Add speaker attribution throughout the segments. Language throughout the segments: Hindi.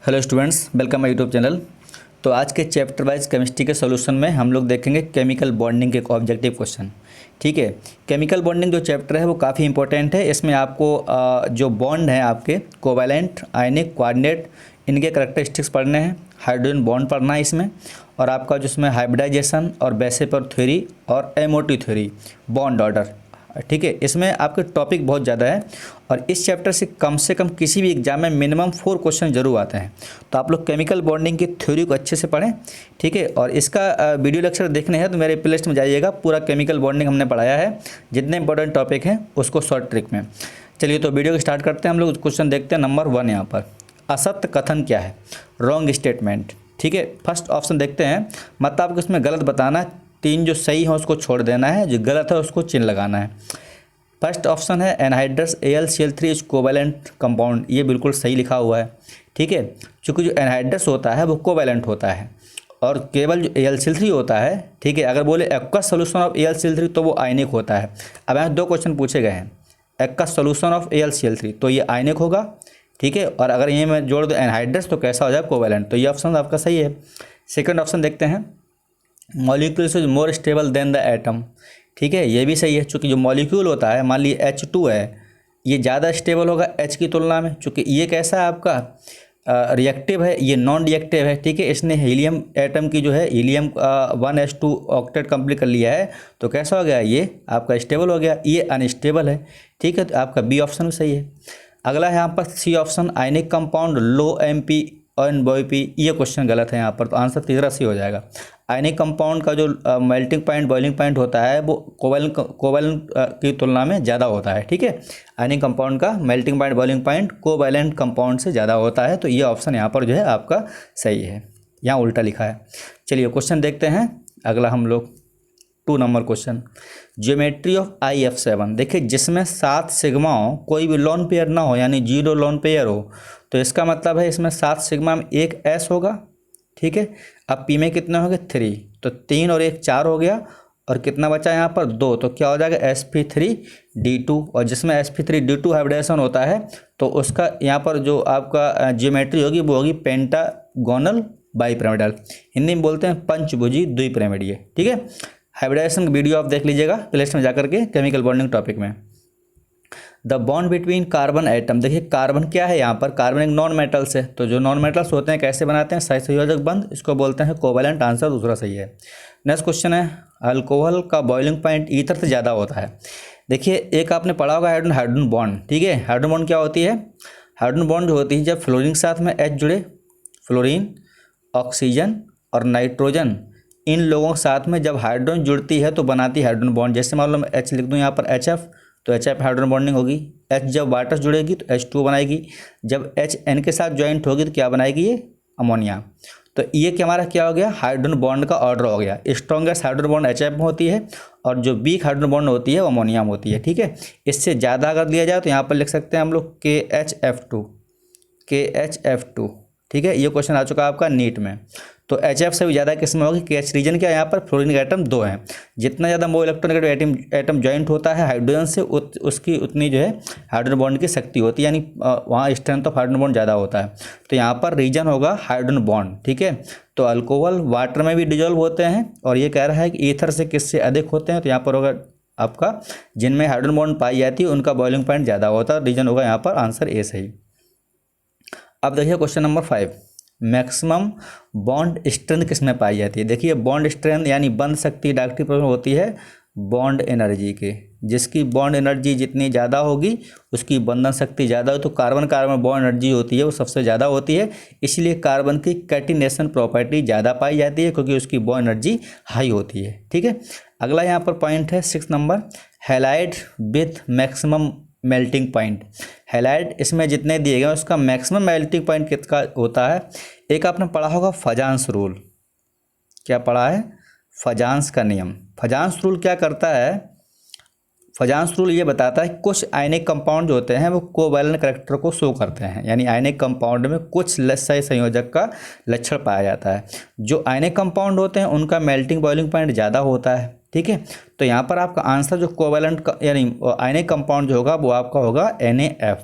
Speaker 1: Hello students, welcome my YouTube channel. तो आज के चैप्टर वाइज केमिस्ट्री के सॉल्यूशन में हम लोग देखेंगे केमिकल बॉन्डिंग के ऑब्जेक्टिव क्वेश्चन। ठीक है, केमिकल बॉन्डिंग जो चैप्टर है वो काफ़ी इंपॉर्टेंट है। इसमें आपको जो बॉन्ड है आपके कोवैलेंट, आयनिक, कोऑर्डिनेट, इनके करैक्टरिस्टिक्स पढ़ने हैं। हाइड्रोजन बॉन्ड पढ़ना है इसमें, और आपका जिसमें हाइब्रिडाइजेशन और बेसेपर थ्योरी और एमओटी थ्योरी, बॉन्ड ऑर्डर। ठीक है, इसमें आपके टॉपिक बहुत ज़्यादा है और इस चैप्टर से कम किसी भी एग्जाम में मिनिमम 4 क्वेश्चन जरूर आते हैं। तो आप लोग केमिकल बॉन्डिंग की थ्योरी को अच्छे से पढ़ें। ठीक है, और इसका वीडियो लेक्चर देखने हैं तो मेरे प्लेलिस्ट में जाइएगा। पूरा केमिकल बॉन्डिंग हमने पढ़ाया है, जितने इंपॉर्टेंट टॉपिक हैं उसको शॉर्ट ट्रिक में। चलिए तो वीडियो को स्टार्ट करते हैं। हम लोग क्वेश्चन देखते हैं नंबर 1 यहाँ पर। असत्य कथन क्या है? Wrong statement. ठीक है, फर्स्ट ऑप्शन देखते हैं। मतलब आपको इसमें गलत बताना है, 3 जो सही है उसको छोड़ देना है, जो गलत है उसको चिन्ह लगाना है। फर्स्ट ऑप्शन है anhydrous AlCl3 is covalent compound, ये बिल्कुल सही लिखा हुआ है। ठीक है, क्योंकि जो एनहाइड्रस होता है वो कोवैलेंट होता है और केवल जो AlCl3 होता है, ठीक है, अगर बोले एक्वस सोल्यूशन ऑफ AlCl3 तो वो आयनिक होता है। अब यहाँ 2 क्वेश्चन पूछे गए हैं, एक्वस सोल्यूशन ऑफ AlCl3 तो ये आयनिक होगा। ठीक है, और अगर ये मैं जोड़ दूँ एनहाइड्रस तो कैसा हो जाए? कोवैलेंट। तो ये ऑप्शन आपका सही है। सेकंड ऑप्शन देखते हैं, molecules is more stable then the atom. ठीक है, ये भी सही है, चूँकि जो मॉलिक्यूल होता है, मान लीजिए H2 है, ये ज़्यादा स्टेबल होगा H की तुलना में, चूँकि ये कैसा है आपका रिएक्टिव है, ये नॉन रिएक्टिव है। ठीक है, इसने हीलियम एटम की जो है हीलियम 1s2 ऑक्टेट कंप्लीट कर लिया है, तो कैसा हो गया? ये आपका स्टेबल हो गया, ये अनस्टेबल है। ठीक है, तो आपका बी ऑप्शन भी सही है। अगला है यहाँ पर सी ऑप्शन, आयनिक कंपाउंड लो MP और BOP, ये क्वेश्चन गलत है यहाँ पर, तो आंसर तीसरा सी हो जाएगा। आयनिक कंपाउंड का जो मेल्टिंग पॉइंट, बॉइलिंग पॉइंट होता है वो कोवैलेंट की तुलना में ज़्यादा होता है। ठीक है, आयनिक कंपाउंड का melting point, boiling point covalent compound से ज़्यादा होता है, तो ये ऑप्शन यहाँ पर जो है आपका सही है। यहाँ उल्टा लिखा है। चलिए क्वेश्चन देखते हैं अगला हम लोग। 2 number question, geometry of IF7। देखिए, जिसमें 7 सिग्मा हो, कोई भी लोन पेयर ना हो, यानी 0 लोन पेयर हो, तो इसका मतलब है इसमें 7 सिग्मा में 1 S होगा। ठीक है, अब पी में कितने हो गए? 3, तो 3 और 1 4 हो गया, और कितना बचा यहाँ पर? 2, तो क्या हो जाएगा? sp3d2। और जिसमें sp3d2 हाइब्रिडेशन होता है तो उसका यहाँ पर जो आपका ज्योमेट्री होगी वो होगी पेंटागोनल बाईपिरामिडल, हिंदी में बोलते हैं पंचभुजी द्विपिरामिडीय। ठीक है, हाइब्रिडेशन वीडियो आप देख लीजिएगा प्लेलिस्ट में जाकर के केमिकल बॉन्डिंग टॉपिक में। The bond between carbon atom. देखिए, कार्बन क्या है यहाँ पर? कार्बन एक नॉन मेटल्स है, तो जो नॉन मेटल्स होते हैं कैसे बनाते हैं? सहसंयोजक बंध, इसको बोलते हैं कोवैलेंट। आंसर दूसरा सही है। नेक्स्ट क्वेश्चन है, अल्कोहल का बॉइलिंग पॉइंट ईथर से ज़्यादा होता है। देखिए, एक आपने पढ़ा होगा हाइड्रोजन बॉन्ड। ठीक है, हाइड्रोजन बॉन्ड क्या होती है? हाइड्रोजन बॉन्ड जो होती है जब फ्लोरीन के साथ में H जुड़े, फ्लोरीन, ऑक्सीजन और नाइट्रोजन, इन लोगों के साथ में जब हाइड्रोजन जुड़ती है तो बनाती है हाइड्रोजन बॉन्ड। जैसे मान लो मैं H लिख दूँ यहाँ पर HF, तो HF हाइड्रोजन बॉन्डिंग होगी। H जब वाटर जुड़ेगी तो H2 बनाएगी, जब H N के साथ ज्वाइंट होगी तो क्या बनाएगी? ये अमोनिया। तो ये क्या हमारा क्या हो गया? हाइड्रोजन बॉन्ड का ऑर्डर हो गया। स्ट्रॉन्गेस्ट हाइड्रोजन बॉन्ड HF में होती है और जो वीक हाइड्रोजन बॉन्ड होती है वो अमोनिया में होती है। ठीक है, इससे ज़्यादा अगर लिया जाए तो यहाँ पर लिख सकते हैं हम लोग KHF2। ठीक है, ये क्वेश्चन आ चुका है आपका नीट में। तो HF से भी ज़्यादा किस में होगी? KH रीजन क्या है? यहाँ पर फ्लोरीन एटम 2 है। जितना ज़्यादा मो इलेक्ट्रॉनिक एटम ज्वाइंट होता है हाइड्रोजन से, उसकी उतनी जो है हाइड्रोजन बॉन्ड की शक्ति होती है, यानी वहाँ स्ट्रेंथ ऑफ हाइड्रोजन बॉन्ड ज़्यादा होता है। तो यहाँ पर रीजन होगा हाइड्रोजन बॉन्ड। ठीक है, तो अल्कोहल वाटर में भी डिजोल्व होते हैं, और ये कह रहा है कि ईथर से किससे अधिक होते हैं? तो यहाँ पर होगा आपका जिनमें हाइड्रोजन बॉन्ड पाई जाती है उनका बॉइलिंग पॉइंट ज़्यादा होता है। रीजन होगा यहाँ पर आंसर ए सही। अब देखिए question number 5, maximum bond strength किस में पाई जाती है? देखिए, बॉन्ड स्ट्रेंथ यानी बंध शक्ति डायरेक्टिव प्रोपोर्शनल होती है बॉन्ड एनर्जी के। जिसकी बॉन्ड एनर्जी जितनी ज़्यादा होगी उसकी बंधन शक्ति ज़्यादा हो, तो कार्बन कार्बन बॉन्ड एनर्जी होती है वो सबसे ज़्यादा होती है, इसलिए कार्बन की कैटिनेशन प्रॉपर्टी ज़्यादा पाई जाती है क्योंकि उसकी बॉन्ड एनर्जी हाई होती है। ठीक है, अगला यहाँ पर पॉइंट है 6 number, halide with maximum melting point. Halide इसमें जितने दिए गए उसका मैक्सिमम मेल्टिंग पॉइंट कितना होता है? एक आपने पढ़ा होगा फजांस रूल। क्या पढ़ा है? फजांस का नियम। फजांस रूल क्या करता है? फजांस रूल ये बताता है कुछ आयनिक कंपाउंड जो होते हैं वो कोवैलेंट करैक्टर को शो करते हैं, यानी आयनिक कंपाउंड में कुछ सहसंयोजक का लक्षण पाया जाता है। जो आयनिक कंपाउंड होते हैं उनका मेल्टिंग बॉइलिंग पॉइंट ज़्यादा होता है। ठीक है, तो यहाँ पर आपका आंसर जो कोवैलेंट का यानी आयनिक कंपाउंड जो होगा वो आपका होगा NaF।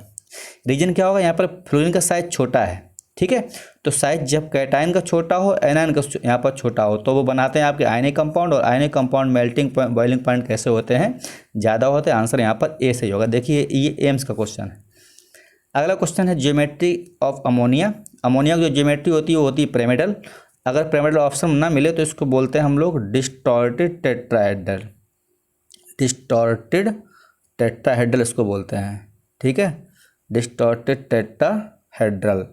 Speaker 1: रीजन क्या होगा? यहाँ पर फ्लोरीन का साइज छोटा है, ठीक है। तो साइज जब कैटायन का छोटा हो, एनायन का यहाँ पर छोटा हो, तो वो बनाते हैं आपके आयनिक कंपाउंड। और ionic compound melting boiling point कैसे होते हैं, ज़्यादा होते हैं। आंसर यहाँ पर ए सही होगा। देखिए ये एम्स का क्वेश्चन है। अगला क्वेश्चन है ज्योमेट्री ऑफ अमोनिया। अमोनिया की जो ज्योमेट्री होती है वो होती है पिरामिडल। अगर पिरामिडल ऑप्शन ना मिले तो इसको बोलते हैं हम लोग डिस्टॉर्टेड टेट्राहेड्रल। डिस्टॉर्टेड टेट्राहेड्रल इसको बोलते हैं, ठीक है, डिस्टॉर्टेड टेट्राहेड्रल।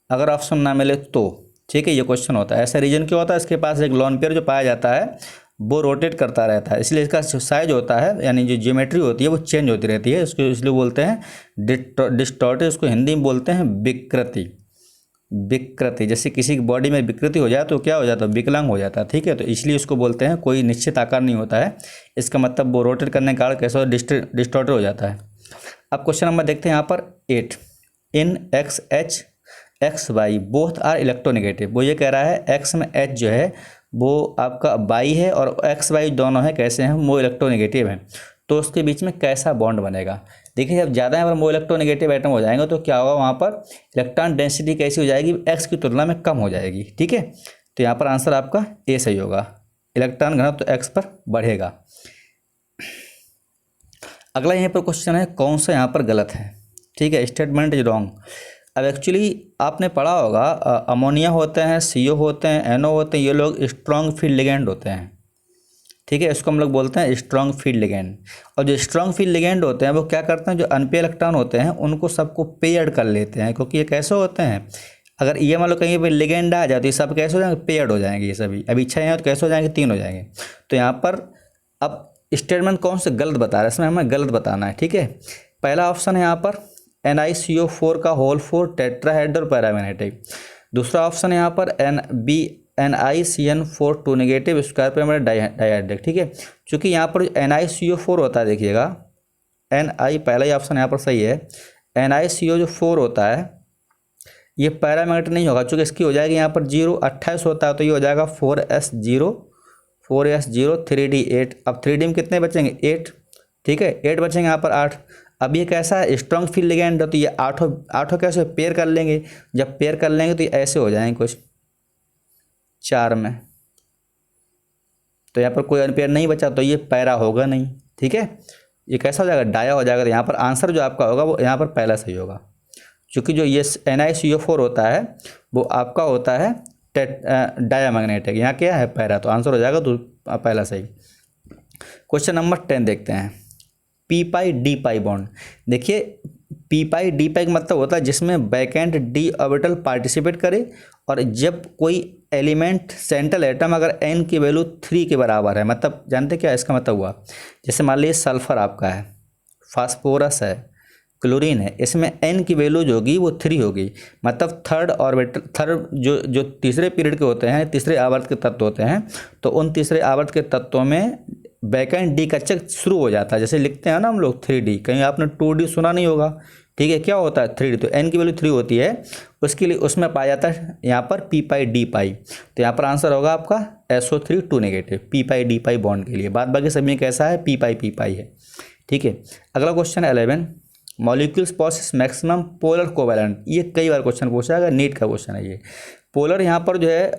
Speaker 1: अगर ऑप्शन ना मिले तो, ठीक है, ये क्वेश्चन होता है। ऐसा रीजन क्यों होता है, इसके पास एक लोन पेयर जो पाया जाता है वो रोटेट करता रहता है, इसलिए इसका साइज होता है यानी जो ज्योमेट्री होती है वो चेंज होती रहती है। इसको इसलिए बोलते हैं डिस्टॉर्टेड। इसको हिंदी में बोलते हैं विकृति। विकृति, जैसे किसी की बॉडी में विकृति हो जाए तो क्या हो जाता है, विकलांग हो जाता है, ठीक है। तो इसलिए इसको बोलते हैं, कोई निश्चित आकार नहीं होता है, इसका मतलब वो रोटेट करने के कारण कैसे डिस्टॉर्टेड हो जाता है। अब क्वेश्चन नंबर देखते हैं यहाँ पर 8। In X H X Y both are electronegative. वो ये कह रहा है एक्स में एच जो है वो आपका वाई है और एक्स वाई दोनों है कैसे हैं, वो इलेक्ट्रोनेगेटिव हैं। तो उसके बीच में कैसा बॉन्ड बनेगा। देखिए जब ज़्यादा यहाँ पर वो इलेक्ट्रोनेगेटिव एटम हो जाएंगे तो क्या होगा, वहाँ पर इलेक्ट्रॉन डेंसिटी कैसी हो जाएगी, एक्स की तुलना में कम हो जाएगी, ठीक है। तो यहाँ पर आंसर आपका ए सही होगा। इलेक्ट्रॉन घनत्व तो एक्स पर बढ़ेगा। अगला यहाँ पर क्वेश्चन है कौन सा यहाँ पर गलत है, ठीक है, स्टेटमेंट इज रॉन्ग। अब एक्चुअली आपने पढ़ा होगा अमोनिया होते हैं, CO होते हैं, NO होते हैं, ये लोग स्ट्रॉन्ग फील्ड लिगेंड होते हैं, ठीक है। इसको हम लोग बोलते हैं स्ट्रॉन्ग फील्ड लिगेंड। और जो स्ट्रॉन्ग फील्ड लिगेंड होते हैं वो क्या करते हैं, जो अनपेयर इलेक्ट्रॉन होते हैं उनको सबको पेयर्ड कर लेते हैं, क्योंकि ये कैसे होते हैं, अगर ये मान लो कहीं पर लिगेंड आ जाए तो ये सब कैसे हो जाएंगे, पेयर्ड हो जाएंगे। ये सभी अब इच्छा है तो कैसे हो जाएंगे, 3 हो जाएंगे। तो यहाँ पर अब स्टेटमेंट कौन से गलत बता रहा है, इसमें हमें गलत बताना है, ठीक है। पहला ऑप्शन है यहाँ पर NiCO4 का होल 4 टेट्राहेड्रल पैरामैग्नेटिक। दूसरा ऑप्शन है यहाँ पर NiCN4 2 नेगेटिव स्क्वायर पैरामैग्नेटिक डाइहेड्रिक, ठीक है। चूँकि यहाँ पर NiCO4 होता है, देखिएगा Ni पहला ही ऑप्शन यहाँ पर सही है। NiCO जो 4 होता है ये पैरामैग्नेटिक नहीं होगा, चूँकि इसकी हो जाएगी यहाँ पर 0 28 होता है तो ये हो जाएगा 4s0 3d8। अब 3d में कितने बचेंगे, 8, ठीक है, 8 बचेंगे यहाँ पर 8। अब ये कैसा है, स्ट्रॉन्ग फील्ड लिगेंड है तो ये आठों कैसे पेयर कर लेंगे। जब पेयर कर लेंगे तो ये ऐसे हो जाएंगे कुछ 4 में, तो यहाँ पर कोई अनपेयर नहीं बचा तो ये पैरा होगा नहीं, ठीक है। ये कैसा हो जाएगा, डाया हो जाएगा। तो यहाँ पर आंसर जो आपका होगा वो यहाँ पर पहला सही होगा, क्योंकि जो ये NiCO4 होता है वो आपका होता है डायामैग्नेटिक, यहाँ क्या है, पैरा। तो आंसर हो जाएगा तो पहला सही। क्वेश्चन नंबर 10 देखते हैं। पी पाई डी पाई बॉन्ड। देखिए पी पाई डी पाई का मतलब होता है जिसमें बैकेंड डी ऑर्बिटल पार्टिसिपेट करे, और जब कोई एलिमेंट सेंट्रल एटम अगर n की वैल्यू 3 के बराबर है, मतलब जानते क्या इसका मतलब हुआ, जैसे मान लीजिए सल्फर आपका है, फास्फोरस है, क्लोरीन है, इसमें n की वैल्यू जो होगी वो 3 होगी। मतलब थर्ड जो तीसरे पीरियड के होते हैं, तीसरे आवर्त के तत्व होते हैं, तो उन तीसरे आवर्त के तत्वों में बैकेंड डी का चक्र शुरू हो जाता है। जैसे लिखते हैं ना हम लोग 3D, कहीं आपने 2D सुना नहीं होगा, ठीक है। क्या होता है 3D, तो n की वैल्यू 3 होती है, उसके लिए उसमें पाया जाता है यहाँ पर पी पाई डी पाई। तो यहाँ पर आंसर होगा आपका SO3 2 नेगेटिव, पी पाई डी पाई बॉन्ड के लिए। बाद बाकी सभी में कैसा है, पी पाई है, ठीक है। अगला क्वेश्चन है 11। Molecules possesses maximum polar covalent. ये कई बार क्वेश्चन पूछा है, अगर नीट का क्वेश्चन है ये। पोलर यहाँ पर जो है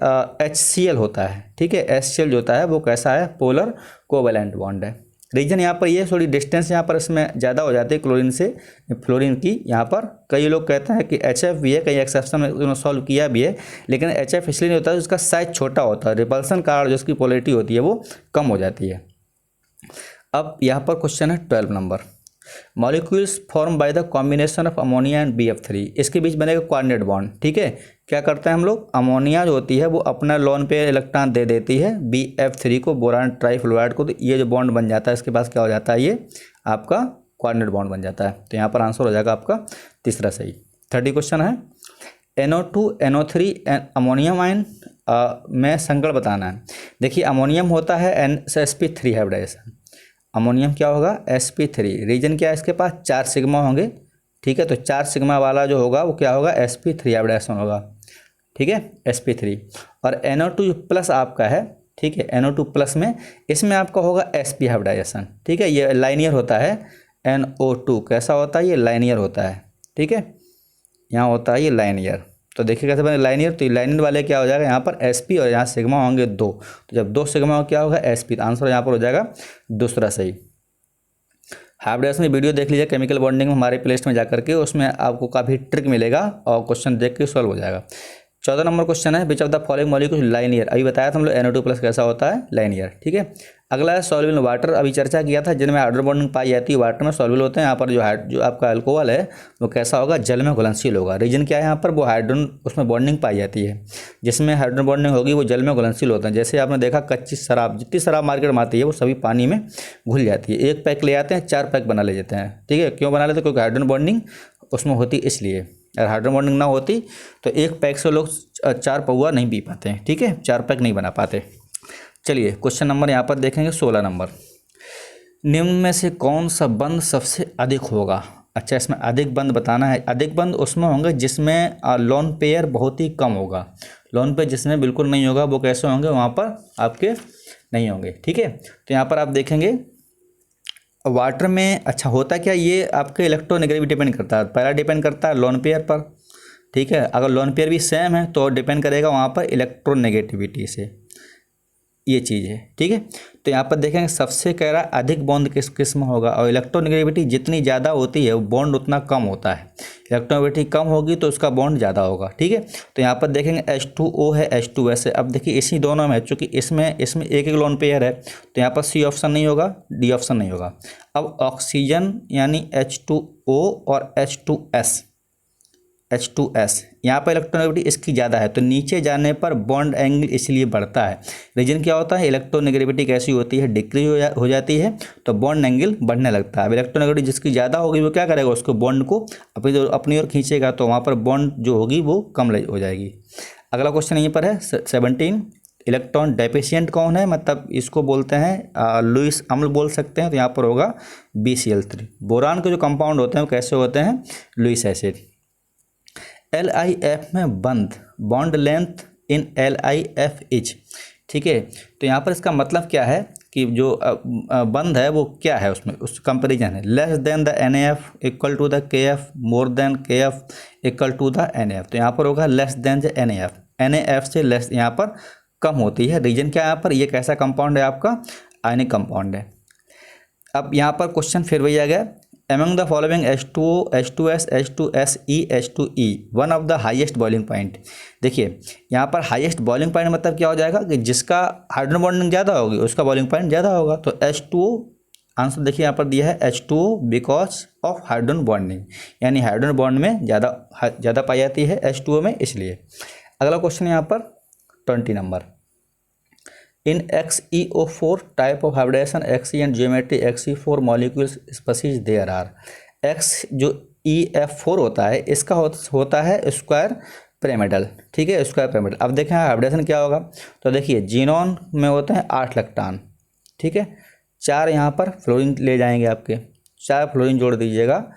Speaker 1: HCl होता है, ठीक है। HCl जो होता है वो कैसा है, पोलर कोवैलेंट बॉन्ड है। रीजन यहाँ पर ये थोड़ी डिस्टेंस यहाँ पर इसमें ज़्यादा हो जाती है क्लोरीन से फ्लोरीन की। यहाँ पर कई लोग कहते हैं कि HF भी है, कई एक्सेप्शन में उन्होंने सॉल्व किया भी है, लेकिन HF इसलिए नहीं होता है, उसका साइज छोटा होता है, रिपल्सन कारण जो उसकी पोलरिटी होती है वो कम हो जाती है। अब यहाँ पर क्वेश्चन है 12 number. Molecules form by the combination of ammonia and BF3। इसके बीच बनेगा कोऑर्डिनेट बॉन्ड, ठीक है। क्या करते हैं हम लोग, अमोनिया जो होती है वो अपना लोन पेयर इलेक्ट्रॉन दे देती है BF3 को, बोरान ट्राइफ्लोराइड को, तो ये जो बॉन्ड बन जाता है इसके पास क्या हो जाता है, ये आपका कोऑर्डिनेट बॉन्ड बन जाता है। तो यहाँ पर आंसर हो जाएगा आपका तीसरा सही। 30 क्वेश्चन है। NO2 NO3 अमोनियम आयन में संकरण बताना है। देखिए अमोनियम होता है sp3 हाइब्रिडाइजेशन, अमोनियम क्या होगा, sp3। रीजन क्या है, इसके पास 4 सिग्मा होंगे, ठीक है। तो 4 सिग्मा वाला जो होगा वो क्या होगा, sp3 हाइब्रिडाइजेशन होगा, ठीक है, sp3। और NO2 प्लस आपका है, ठीक है, NO2 प्लस में इसमें आपका होगा sp हाइब्रिडाइजेशन, ठीक है। ये लाइनियर होता है, NO2 कैसा होता है, ये लाइनियर होता है, ठीक है, यहाँ होता है ये लाइनियर। तो देखिए कैसे बने लाइनियर, तो लाइनियर वाले क्या हो जाएगा यहाँ पर sp और यहाँ सिग्मा होंगे 2, तो जब 2 सिग्मा क्या होगा sp, तो आंसर यहाँ पर हो जाएगा दूसरा सही। हाइब्रिडेशन की वीडियो देख लीजिए केमिकल बॉन्डिंग में हमारे प्लेलिस्ट में जाकर के, उसमें आपको काफ़ी ट्रिक मिलेगा और क्वेश्चन देख के सॉल्व हो जाएगा। 14 नंबर क्वेश्चन है which of the following molecule linear, अभी बताया था हम लोग NO2+ कैसा होता है लाइनियर, ठीक है। अगला है सॉल्युबल वाटर, अभी चर्चा किया था जिनमें हाइड्रोजन बॉन्डिंग पाई जाती है वाटर में सॉल्युबल होते हैं। यहाँ पर जो आपका अल्कोहल है वो कैसा होगा, जल में घुलनशील होगा। रीजन क्या है यहाँ पर, वो हाइड्रोजन उसमें बॉन्डिंग पाई जाती है, जिसमें हाइड्रोजन बॉन्डिंग होगी वो जल में घुलनशील होता है। जैसे आपने देखा कच्ची शराब, जितनी शराब मार्केट में आती है वो सभी पानी में घुल जाती है। 1 पैक ले आते हैं 4 पैक बना ले जाते हैं, ठीक है। क्यों बना लेते हैं, क्योंकि हाइड्रोजन बॉन्डिंग उसमें होती इसलिए। अगर हाइड्रोजन बॉन्डिंग ना होती तो 1 पैक से लोग 4 पौआ नहीं पी पाते हैं, ठीक है, 4 पैक नहीं बना पाते। चलिए क्वेश्चन नंबर यहाँ पर देखेंगे 16 नंबर, निम्न में से कौन सा बंध सबसे अधिक होगा। अच्छा, इसमें अधिक बंध बताना है। अधिक बंध उसमें होंगे जिसमें लोन पेयर बहुत ही कम होगा। लोन पेयर जिसमें बिल्कुल नहीं होगा वो कैसे होंगे, वहाँ पर आपके नहीं होंगे, ठीक है। तो यहाँ पर आप देखेंगे वाटर में, अच्छा होता क्या, ये आपके इलेक्ट्रोनेगेटिविटी डिपेंड करता है। पहला डिपेंड करता है लोन पेयर पर, ठीक है। अगर लोन पेयर भी सेम है तो डिपेंड करेगा वहाँ पर इलेक्ट्रोनेगेटिविटी से, ये चीज़ है, ठीक है। तो यहाँ पर देखेंगे सबसे कह रहा है अधिक बॉन्ड किस में होगा, और इलेक्ट्रोनेगेटिविटी जितनी ज़्यादा होती है वो बॉन्ड उतना कम होता है। इलेक्ट्रोनेगेटिविटी कम होगी तो उसका बॉन्ड ज़्यादा होगा, ठीक है। तो यहाँ पर देखेंगे H2O है H2S है। अब देखिए इसी दोनों में, चूँकि इसमें एक लोन पेयर है तो यहाँ पर C ऑप्शन नहीं होगा, D ऑप्शन नहीं होगा। अब ऑक्सीजन यानी H2O और H2S यहाँ पर इलेक्ट्रोनेगेटिविटी इसकी ज़्यादा है, तो नीचे जाने पर बॉन्ड एंगल इसलिए बढ़ता है। रीजन क्या होता है, इलेक्ट्रोनेगेटिविटी कैसी होती है, डिक्रीज हो जाती है, तो बॉन्ड एंगल बढ़ने लगता है। अब इलेक्ट्रोनेगेटिविटी जिसकी ज़्यादा होगी वो क्या करेगा, उसको बॉन्ड को अपनी ओर खींचेगा, तो वहाँ पर बॉन्ड जो होगी वो कम हो जाएगी। अगला क्वेश्चन यहीं पर है 17, इलेक्ट्रॉन डेफिशिएंट कौन है, मतलब इसको बोलते हैं लुईस अम्ल बोल सकते हैं, तो यहाँ पर होगा BCl3। बोरान के जो कंपाउंड होते हैं वो कैसे होते हैं, लुईस एसिड। LIF में bond length in LIF is, ठीक है। तो यहाँ पर इसका मतलब क्या है कि जो बंध है वो क्या है, उसमें उस कंपेरिजन है less than the NaF equal to the KF more than KF equal to the NaF। तो यहाँ पर होगा लेस देन द NaF से लेस यहाँ पर कम होती है। रीजन क्या है यहाँ पर, ये कैसा कंपाउंड है आपका, आयनिक कंपाउंड है। अब यहाँ पर क्वेश्चन फिर वही आ गया, among the following H2O, H2S, H2SE, H2E one of the highest boiling point. देखिए यहाँ पर हाईएस्ट बॉइलिंग पॉइंट मतलब क्या हो जाएगा कि जिसका हाइड्रोजन बॉन्डिंग ज़्यादा होगी उसका बॉइलिंग पॉइंट ज़्यादा होगा। तो H2O आंसर देखिए यहाँ पर दिया है H2O because of hydrogen bonding, यानी हाइड्रोजन बॉन्ड में ज़्यादा पाई जाती है H2O में, इसलिए। अगला क्वेश्चन यहाँ पर 20 number, in XeO4 type of hybridization Xe and geometry Xe4 molecules species there are। X जो EF4 होता है इसका होता है स्क्वायर पिरामिडल, ठीक है, स्क्वायर पिरामिडल। अब देखें हाइब्रिडेशन क्या होगा, तो देखिए जीनोन में होते हैं 8 इलेक्ट्रॉन, ठीक है। 4 यहाँ पर फ्लोरीन ले जाएंगे आपके, 4 फ्लोरीन जोड़ दीजिएगा,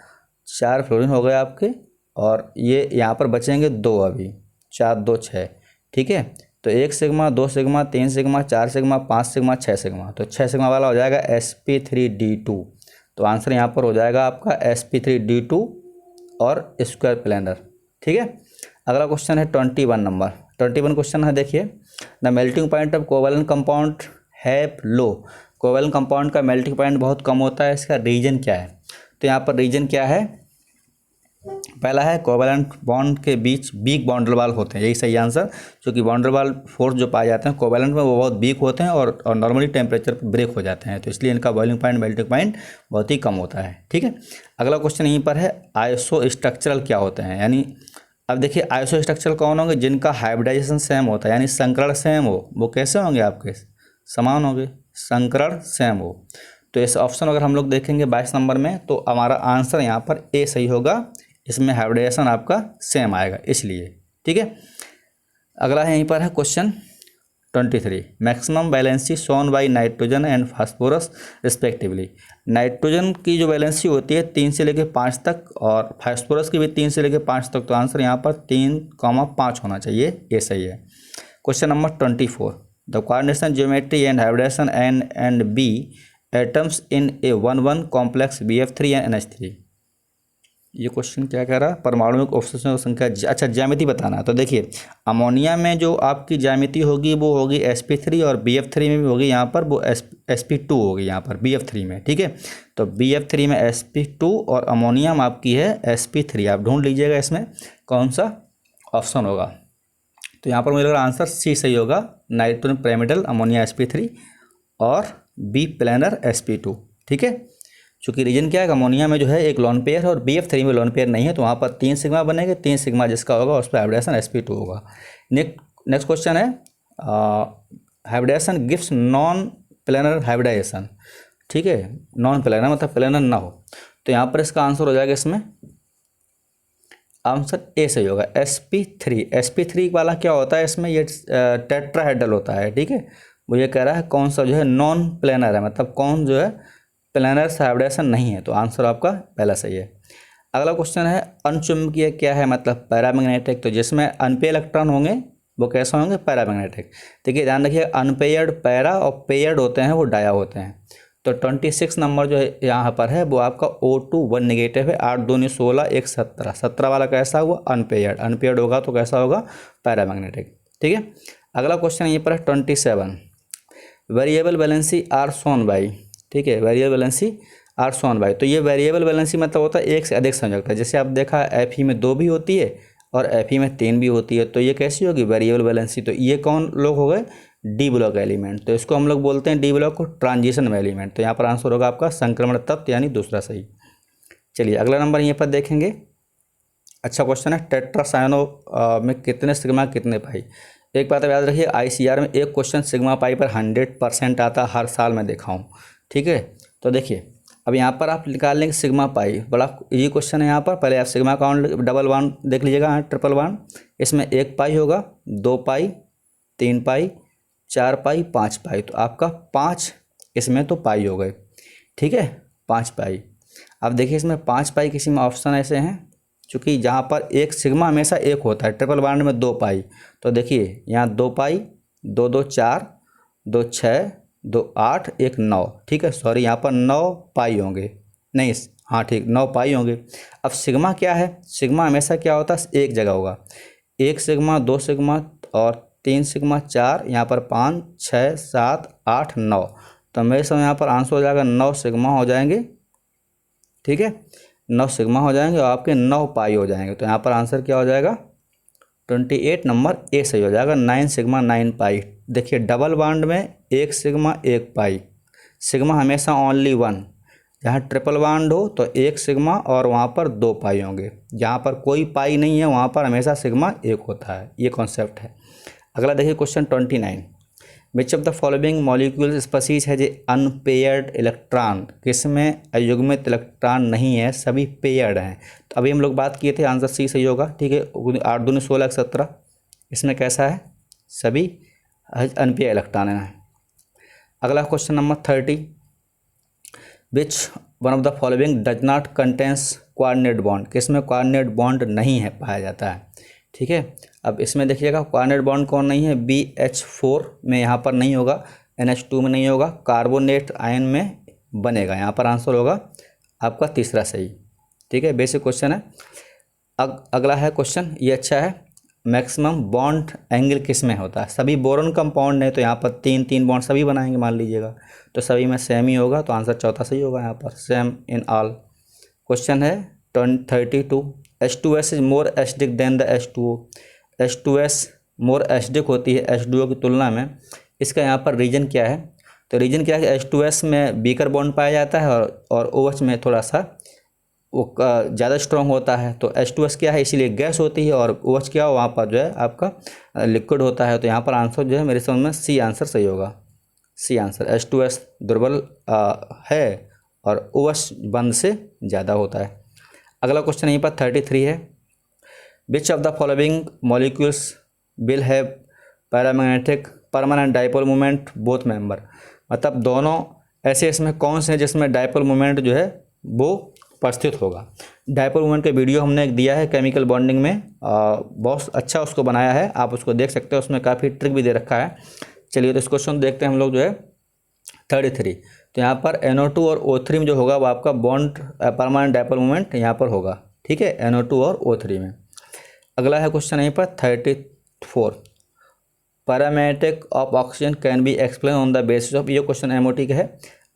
Speaker 1: 4 फ्लोरीन हो गए आपके, और ये यहाँ पर बचेंगे 2, अभी 4 2 6, ठीक है। तो 1 sigma 2 sigma 3 sigma 4 sigma 5 sigma 6 sigma, तो 6 सिग्मा वाला हो जाएगा sp3d2। तो आंसर यहाँ पर हो जाएगा आपका sp3d2 और स्क्वायर प्लेनर, ठीक है। अगला क्वेश्चन है 21 नंबर, 21 क्वेश्चन है, देखिए the melting point of covalent compound have low. Covalent compound का मेल्टिंग पॉइंट बहुत कम होता है, इसका रीजन क्या है, तो यहाँ पर रीजन क्या है, पहला है कोवैलेंट बॉन्ड के बीच वीक बॉन्ड वाल होते हैं, यही सही आंसर। क्योंकि बॉन्ड वाल फोर्स जो पाए जाते हैं कोवैलेंट में वो बहुत वीक होते हैं और नॉर्मली टेम्परेचर पर ब्रेक हो जाते हैं, तो इसलिए इनका बॉइलिंग पॉइंट मेल्टिंग पॉइंट बहुत ही कम होता है, ठीक है। अगला क्वेश्चन यहीं पर है आइसो स्ट्रक्चरल क्या होते हैं, यानी अब देखिए आइसो स्ट्रक्चरल कौन होंगे, जिनका हाइब्रिडाइजेशन सेम होता है, यानी संकरण सेम हो, वो कैसे होंगे आपके, समान होंगे, संकरण सेम हो। तो इस ऑप्शन अगर हम लोग देखेंगे 22 नंबर में, तो हमारा आंसर यहाँ पर ए सही होगा, इसमें हाइब्रिडेशन आपका सेम आएगा इसलिए, ठीक है। अगला है यहीं पर है question 23, maximum valency shown by nitrogen and phosphorus respectively. Nitrogen की जो वैलेंसी होती है 3 से लेकर 5 तक, और फास्फोरस की भी 3 से लेकर 5 तक, तो आंसर यहाँ पर 3,5 होना चाहिए, ये सही है। Question number 24, the coordination geometry and hybridisation and B atoms in a 1,1 complex BF3 and NH3। ये क्वेश्चन क्या कह रहा है, परमाणुक ऑक्सीजन संख्या अच्छा ज्यामिति बताना है। तो देखिए अमोनिया में जो आपकी ज्यामिति होगी वो होगी sp3 और bf3 में भी होगी यहाँ पर वो sp2 होगी यहाँ पर bf3 में, ठीक है। तो bf3 में sp2 और अमोनिया में आपकी है sp3। आप ढूंढ लीजिएगा इसमें कौन सा ऑप्शन होगा। तो यहाँ पर मुझे लग रहा आंसर सी सही होगा, नाइट्रोजन पिरामिडल अमोनिया sp3 और बी प्लानर sp2, ठीक है। चूँकि रीजन क्या है, अमोनिया में जो है एक लोन पेयर है और bf3 में लोन पेयर नहीं है, तो वहाँ पर 3 सिग्मा बनेंगे, 3 सिग्मा जिसका होगा उस पर हाइब्रिडेशन sp2 होगा। नेक्स्ट क्वेश्चन है hybridisation gives non planar hybridisation, ठीक है। नॉन प्लानर मतलब प्लानर ना हो, तो यहाँ पर इसका आंसर हो जाएगा इसमें आंसर ए सही होगा sp3। sp3 वाला क्या होता है इसमें, ये टेट्राहेड्रल होता है, ठीक है। वो ये कह रहा है कौन सा जो है नॉन प्लानर है, मतलब कौन जो है प्लानर हाइब्रिडेशन नहीं है, तो आंसर आपका पहला सही है। अगला क्वेश्चन है अनचुंबकीय क्या है, मतलब पैरामैग्नेटिक। तो जिसमें अनपेयर इलेक्ट्रॉन होंगे वो कैसे होंगे, पैरामैग्नेटिक। देखिए ध्यान रखिए अनपेयर्ड पैरा और पेयर्ड होते हैं वो डाया होते हैं। तो 26 नंबर जो है यहाँ पर है वो आपका O2 1 नेगेटिव है, 8 2 16 1 17। 17 वाला कैसा हुआ, अनपेयर्ड। अनपेयर्ड होगा तो कैसा होगा, पैरामैग्नेटिक, ठीक है। अगला क्वेश्चन ये पर है 27 variable valency are shown by, ठीक है। Variable valency are shown by, तो ये वेरिएबल वैलेंसी मतलब होता है एक से अधिक संयोजकता है। जैसे आप देखा Fe में 2 भी होती है और Fe में 3 भी होती है, तो ये कैसी होगी वेरिएबल वैलेंसी। तो ये कौन लोग हो गए, डी ब्लॉक एलिमेंट। तो इसको हम लोग बोलते हैं डी ब्लॉक को ट्रांजिशन एलिमेंट। तो यहाँ पर आंसर होगा आपका संक्रमण तत्व यानी दूसरा सही। चलिए अगला नंबर यहाँ पर देखेंगे। अच्छा क्वेश्चन है टेट्रासायनो में कितने सिग्मा कितने पाई। एक बात याद रखिए ICR में एक क्वेश्चन सिग्मा पाई पर 100% आता, हर साल मैं देखा हूँ, ठीक है। तो देखिए अब यहाँ पर आप निकाल लेंगे सिग्मा पाई, बड़ा ये क्वेश्चन है यहाँ पर। पहले आप सिग्मा काउंट डबल वन देख लीजिएगा, ट्रिपल वन। इसमें 1 पाई होगा, 2 पाई, 3 पाई, 4 पाई, 5 पाई। तो आपका 5 इसमें तो पाई हो गए, ठीक है, 5 पाई। अब देखिए इसमें 5 पाई किसी में ऑप्शन ऐसे हैं चूँकि जहाँ पर एक सिग्मा हमेशा एक होता है, ट्रिपल बॉन्ड में 2 पाई। तो देखिए यहाँ 2 पाई, 2 2 4, 2 6, 2 8, 1 9, ठीक है। सॉरी यहाँ पर 9 पाई होंगे, नहीं हाँ ठीक 9 पाई होंगे। अब सिग्मा क्या है, सिग्मा हमेशा क्या होता है एक जगह होगा, 1 सिग्मा, 2 सिग्मा और 3 सिग्मा, 4, यहाँ पर 5 6 7 8 9। तो मेरे समय यहाँ पर आंसर हो जाएगा 9 सिग्मा हो जाएंगे, ठीक है। 9 सिग्मा हो जाएंगे और आपके 9 पाई हो जाएंगे। तो यहाँ पर आंसर क्या हो जाएगा 28 नंबर ए सही हो जाएगा, 9 सिग्मा 9 पाई। देखिए डबल बॉन्ड में 1 सिग्मा 1 पाई, सिग्मा हमेशा ओनली 1। जहाँ ट्रिपल बॉन्ड हो तो 1 सिग्मा और वहाँ पर 2 पाई होंगे। जहाँ पर कोई पाई नहीं है वहाँ पर हमेशा सिग्मा 1 होता है, ये कॉन्सेप्ट है। अगला देखिए question 29 which of the following molecule species है जे अनपेयर्ड इलेक्ट्रॉन, किसमें अयुग्मित इलेक्ट्रॉन नहीं है, सभी पेयर्ड हैं। तो अभी हम लोग बात किए थे, आंसर सी सही होगा, ठीक है। 8 दूनी 16 17, इसमें कैसा है सभी अनपेयर्ड इलेक्ट्रॉन हैं। अगला question number 30 which one of the following does not contains coordinate bond, किसमें कोऑर्डिनेट बॉन्ड नहीं है पाया जाता है, ठीक है। अब इसमें देखिएगा कोऑर्डिनेट बॉन्ड कौन नहीं है, BH4 में यहाँ पर नहीं होगा, NH2 में नहीं होगा, कार्बोनेट आयन में बनेगा। यहाँ पर आंसर होगा आपका तीसरा सही, ठीक है। बेसिक क्वेश्चन है। अगला है क्वेश्चन, ये अच्छा है, मैक्सिमम बॉन्ड एंगल किस में होता है। सभी बोरॉन कंपाउंड है तो यहाँ पर 3 3 बॉन्ड सभी बनाएंगे मान लीजिएगा, तो सभी में सेम ही होगा, तो आंसर चौथा सही होगा यहाँ पर, सेम इन ऑल। क्वेश्चन है 32 H2S is more acidic then the H2O। H2S more acidic होती है H2O की तुलना में, इसका यहाँ पर रीजन क्या है। तो रीजन क्या है, H2S में वीकर बॉन्ड पाया जाता है और OH में थोड़ा सा वो ज़्यादा स्ट्रॉन्ग होता है। तो H2S क्या है, इसीलिए गैस होती है, और OH क्या हो वहाँ पर जो है आपका लिक्विड होता है। तो यहाँ पर आंसर जो है मेरे समझ में सी आंसर सही होगा, सी आंसर। H2S दुर्बल है और OH बंद से ज़्यादा होता है। अगला क्वेश्चन यहीं पर 33 है, which of the following molecules will have paramagnetic permanent dipole moment both member, मतलब दोनों ऐसे इसमें कौन से हैं जिसमें डाइपोल मोमेंट जो है वो उपस्थित होगा। डाइपोल मोमेंट का वीडियो हमने एक दिया है केमिकल बॉन्डिंग में, बहुत अच्छा उसको बनाया है, आप उसको देख सकते हो, उसमें काफ़ी ट्रिक भी दे रखा है। चलिए तो इस क्वेश्चन देखते हैं हम लोग जो है 33। तो यहाँ पर NO2 और O3 में जो होगा वो आपका बॉन्ड परमानेंट डाइपोल मोमेंट यहाँ पर होगा, ठीक है, NO2 और O3 में। अगला है क्वेश्चन यहीं पर 34, parametric of oxygen can be explain on the basis of, ये क्वेश्चन MOT का है।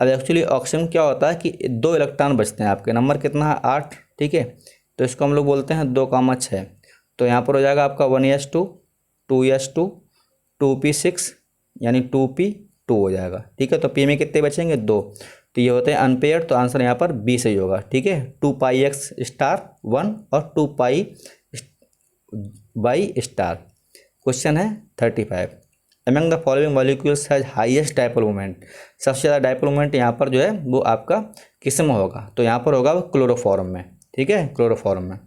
Speaker 1: अब एक्चुअली ऑक्सीजन क्या होता है कि 2 इलेक्ट्रॉन बचते हैं आपके, नंबर कितना है 8, ठीक है, तो इसको हम लोग बोलते हैं 2,6। तो यहाँ पर हो जाएगा आपका 1s2 2s2 2p6 यानी 2p2 हो जाएगा, ठीक है। तो p में कितने बचेंगे 2, तो ये होते हैं अनपेयर्ड, तो आंसर यहाँ पर B सही होगा, ठीक है। 2πx स्टार 1 और 2π बाई स्टार। क्वेश्चन है 35, among the following molecules has highest dipole moment, सबसे ज़्यादा डायपोल मोमेंट यहाँ पर जो है वो आपका किस में होगा, तो यहाँ पर होगा वो क्लोरोफॉर्म में, ठीक है, क्लोरोफॉर्म में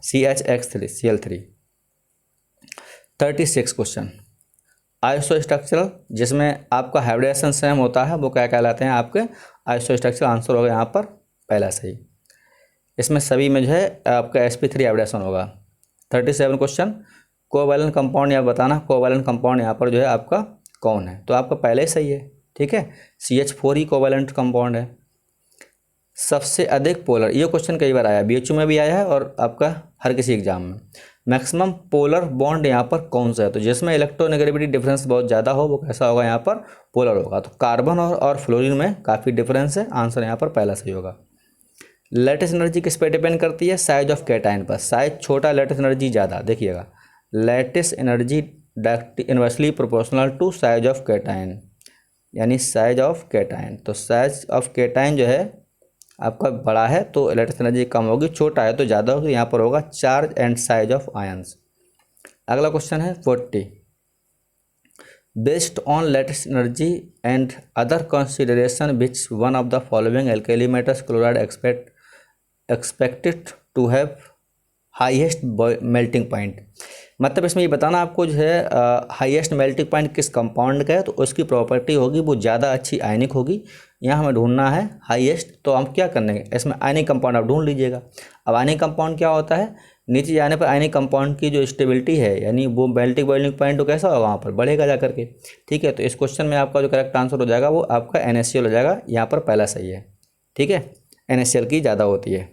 Speaker 1: CH3 Cl3। 36 क्वेश्चन, आइसोस्ट्रक्चरल जिसमें आपका हाइब्रिडेशन सेम होता है वो क्या कहलाते हैं आपके आइसोस्ट्रक्चरल, आंसर होगा यहाँ पर पहला सही। इसमें सभी में जो है आपका sp3 हाइब्रिडेशन होगा। 37 क्वेश्चन, कोवैलेंट कंपाउंड यहाँ बताना, कोवैलेंट कंपाउंड यहाँ पर जो है आपका कौन है, तो आपका पहले ही सही है, ठीक है, CH4 ही कोवैलेंट कंपाउंड है। सबसे अधिक पोलर, ये क्वेश्चन कई बार आया, BHU में भी आया है और आपका हर किसी एग्जाम में। मैक्सिमम पोलर बॉन्ड यहाँ पर कौन सा है, तो जिसमें इलेक्ट्रोनेगेटिविटी डिफरेंस बहुत ज़्यादा हो वो कैसा होगा, यहाँ पर पोलर होगा। तो कार्बन और फ्लोरीन में काफ़ी डिफरेंस है, आंसर यहाँ पर पहला सही होगा। लेटेस्ट एनर्जी किस पे डिपेंड करती है, साइज ऑफ कैटायन पर, साइज छोटा लेटेस्ट एनर्जी ज़्यादा। देखिएगा, lattice energy directly inversely proportional to size of cation, यानी साइज ऑफ कैटायन, तो साइज ऑफ कैटायन जो है आपका बड़ा है तो लेटेस्ट एनर्जी कम होगी, छोटा है तो ज़्यादा होगी, यहाँ पर होगा charge and size of ions. अगला क्वेश्चन है 40, based on lattice energy and other consideration which one of the following alkali metals chloride expected to have highest melting point, मतलब इसमें ये बताना आपको जो है हाईएस्ट मेल्टिंग पॉइंट किस कंपाउंड का है, तो उसकी प्रॉपर्टी होगी वो ज़्यादा अच्छी आयनिक होगी। यहाँ हमें ढूंढना है हाईएस्ट, तो हम क्या करने हैं, इसमें आयनिक कंपाउंड आप ढूंढ लीजिएगा। अब आयनिक कंपाउंड क्या होता है, नीचे जाने पर आयनिक कंपाउंड की जो स्टेबिलिटी है यानी वो मेल्टिंग बॉइलिंग पॉइंट तो कैसा होगा वहाँ पर बढ़ेगा जा करके, ठीक है। तो इस क्वेश्चन में आपका जो करेक्ट आंसर हो जाएगा वो आपका NaCl हो जाएगा, यहाँ पर पहला सही है, ठीक है, NaCl की ज़्यादा होती है।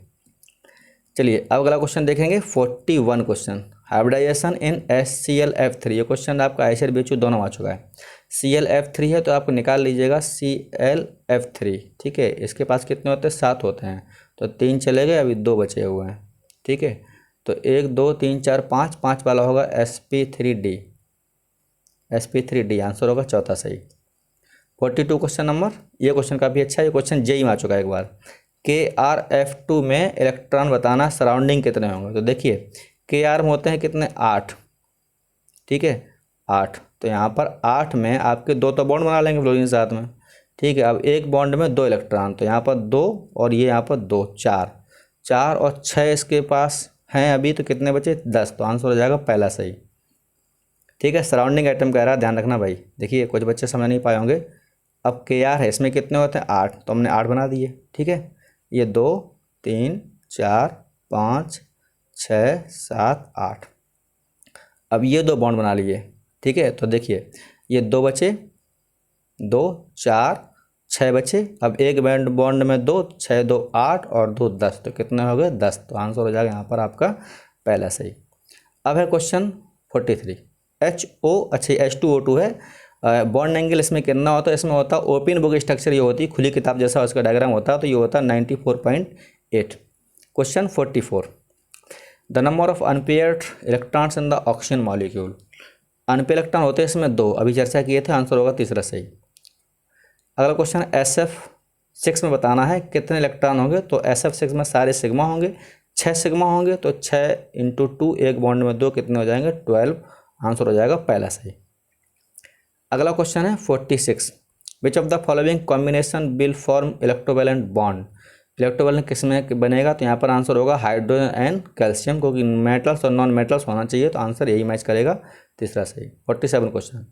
Speaker 1: चलिए अब अगला क्वेश्चन देखेंगे 41 क्वेश्चन, हाइब्रिडाइजेशन इन HClF3, ये क्वेश्चन आपका ICAR BHU दोनों आ चुका है। ClF3 है तो आपको निकाल लीजिएगा ClF3, ठीक है। इसके पास कितने होते हैं, 7 होते हैं, तो 3 चले गए, अभी 2 बचे हुए हैं, ठीक है। तो 1 2 3 4 5, 5 वाला होगा sp3d, आंसर होगा चौथा सही। 42 क्वेश्चन नंबर, ये क्वेश्चन काफ़ी अच्छा है, ये क्वेश्चन JEE में आ चुका है एक बार। KrF2 में इलेक्ट्रॉन बताना सराउंडिंग कितने होंगे, तो देखिए Kr में होते हैं कितने 8, ठीक है 8, तो यहाँ पर 8 में आपके 2 तो बॉन्ड बना लेंगे फ्लोरीन साथ में, ठीक है। अब एक बॉन्ड में 2 इलेक्ट्रॉन, तो यहाँ पर 2 और ये यहाँ पर 2, 4 और 6 इसके पास हैं अभी, तो कितने बचे 10, तो आंसर हो जाएगा पहला सही, ठीक है। सराउंडिंग आइटम कह रहा है, ध्यान रखना भाई, देखिए कुछ बच्चे समझ नहीं पाए होंगे। अब Kr है, इसमें कितने होते हैं 8, तो हमने 8 बना दिए, ठीक है। ये 2 3 4 5 6 7 8, अब ये 2 बॉन्ड बना लिए, ठीक है। तो देखिए ये 2 बचे, 2 4 6 बचे, अब एक बॉन्ड में 2, 6 2 8 और 2 10, तो कितने हो गए 10, तो आंसर हो जाएगा यहाँ पर आपका पहला सही। अब है क्वेश्चन 43, H2O2 है, बॉन्ड एंगल इसमें कितना होता है, इसमें होता है ओपन बुक स्ट्रक्चर, ये होती है खुली किताब जैसा उसका डायग्राम होता है, तो ये होता है 94.8। Question 44, the number of unpaired electrons in the oxygen molecule, unpaired electron होते हैं इसमें 2, अभी चर्चा किए थे, आंसर होगा तीसरा सही। अगला क्वेश्चन SF6 में बताना है कितने इलेक्ट्रॉन होंगे, तो SF6 में सारे सिग्मा होंगे, 6 सिग्मा होंगे, तो 6 × 2, एक बॉन्ड में 2 कितने हो जाएंगे 12, आंसर हो जाएगा पहला सही। अगला क्वेश्चन है 46, which of the following combination will form electrovalent bond, electrovalent किस में बनेगा, तो यहाँ पर आंसर होगा हाइड्रोजन एंड कैल्शियम, क्योंकि मेटल्स और नॉन मेटल्स होना चाहिए, तो आंसर यही मैच करेगा, तीसरा सही। 47 question,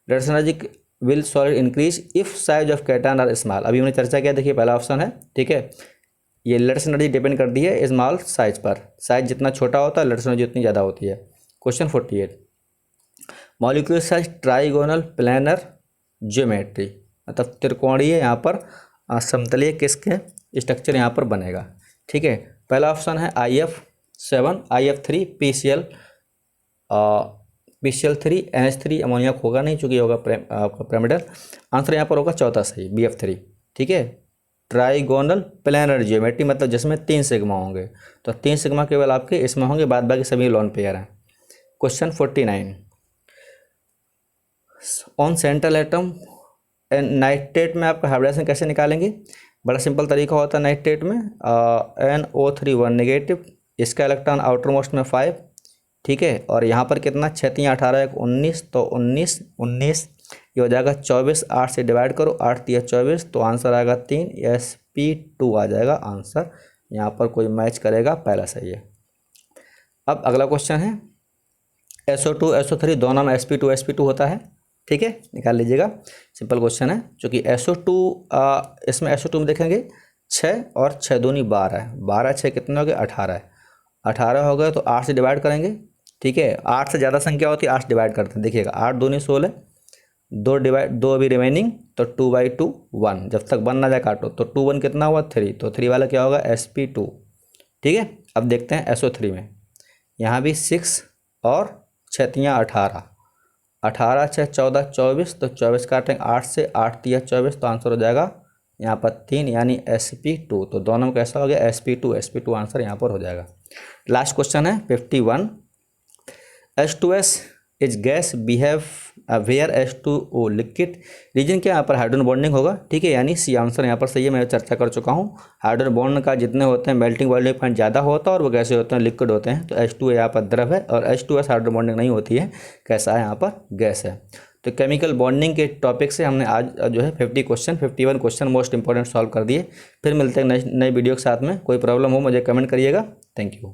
Speaker 1: lattice energy will solid increase if size of cation are small, अभी हमने चर्चा किया, देखिए पहला ऑप्शन है, ठीक है। ये लेटेस्ट एनर्जी डिपेंड करती है स्मॉल साइज पर, साइज जितना छोटा होता है लेटेस्ट एनर्जी उतनी ज़्यादा होती है। Question 48, molecule size trigonal planner geometry, मतलब त्रिकोणीय यहाँ पर समतलीय किसके स्ट्रक्चर यहाँ पर बनेगा, ठीक है। पहला ऑप्शन है IF, 7 IF3 PCl PCl3 NH3 ammonia होगा नहीं, चूँकि होगा आपका पिरामिडल। आंसर यहाँ पर होगा चौथा सही BF3। ठीक है, ट्राइगोनल प्लेनर जियोमेट्री मतलब जिसमें 3 सिग्मा होंगे, तो 3 सिग्मा केवल आपके इसमें होंगे, बाद बाकी सभी लोन पेयर हैं। Question 49, on central atom nitrate में आपका हाइब्रिडेशन कैसे निकालेंगे? बड़ा सिंपल तरीका होता है नाइट्रेट में, NO3 1 नेगेटिव, इसका इलेक्ट्रॉन आउटर मोस्ट में 5। ठीक है, और यहाँ पर कितना 6 3 18 1 19, तो 19 ये हो जाएगा 24, 8 से डिवाइड करो, 8 3 24, तो आंसर आएगा 3, sp2 आ जाएगा आंसर। यहाँ पर कोई मैच करेगा, पहला सही है। अब अगला क्वेश्चन है SO2 SO3 दोनों में sp2 होता है। ठीक है, निकाल लीजिएगा, सिंपल क्वेश्चन है। चूँकि SO2 इसमें SO2 में देखेंगे 6 और 6 दूनी 12, 12 6 कितने हो गए 18 है, 18 हो गए तो 8 से डिवाइड करेंगे। ठीक है, 8 से ज़्यादा संख्या होती है 8 डिवाइड करते हैं, देखिएगा 8 दूनी 16, 2 अभी रिमेनिंग, तो 2/2 1, जब तक 1 ना जाए काटो, तो 2 1 कितना हुआ 3, तो 3 वाला क्या होगा sp2। ठीक है, अब देखते हैं SO3 में, यहाँ भी 6 और 6 3 18, 18 6 14 24, तो 24 काटेंगे 8 से, 8 3 24, तो आंसर हो जाएगा यहाँ पर 3 यानी sp2। तो दोनों में कैसा हो गया sp2 आंसर यहाँ पर हो जाएगा। लास्ट क्वेश्चन है 51, H2S is gas behave where H2O liquid, reason क्या यहाँ पर हाइड्रोजन बॉन्डिंग होगा। ठीक है, यानी सी आंसर यहाँ पर सही है, मैं चर्चा कर चुका हूँ। हाइड्रोजन बॉन्ड का जितने होते हैं मेल्टिंग बॉइलिंग पॉइंट ज़्यादा होता है और वो कैसे होते हैं लिक्विड होते हैं, तो H2O यहाँ पर द्रव है और H2S हाइड्रोजन बॉन्डिंग नहीं होती है, कैसा है यहाँ पर गैस है। तो केमिकल बॉन्डिंग के टॉपिक से हमने आज जो है 51 क्वेश्चन मोस्ट इंपॉर्टेंट सॉल्व कर दिए। फिर मिलते हैं नई वीडियो के साथ में। कोई प्रॉब्लम हो मुझे कमेंट करिएगा। Thank you.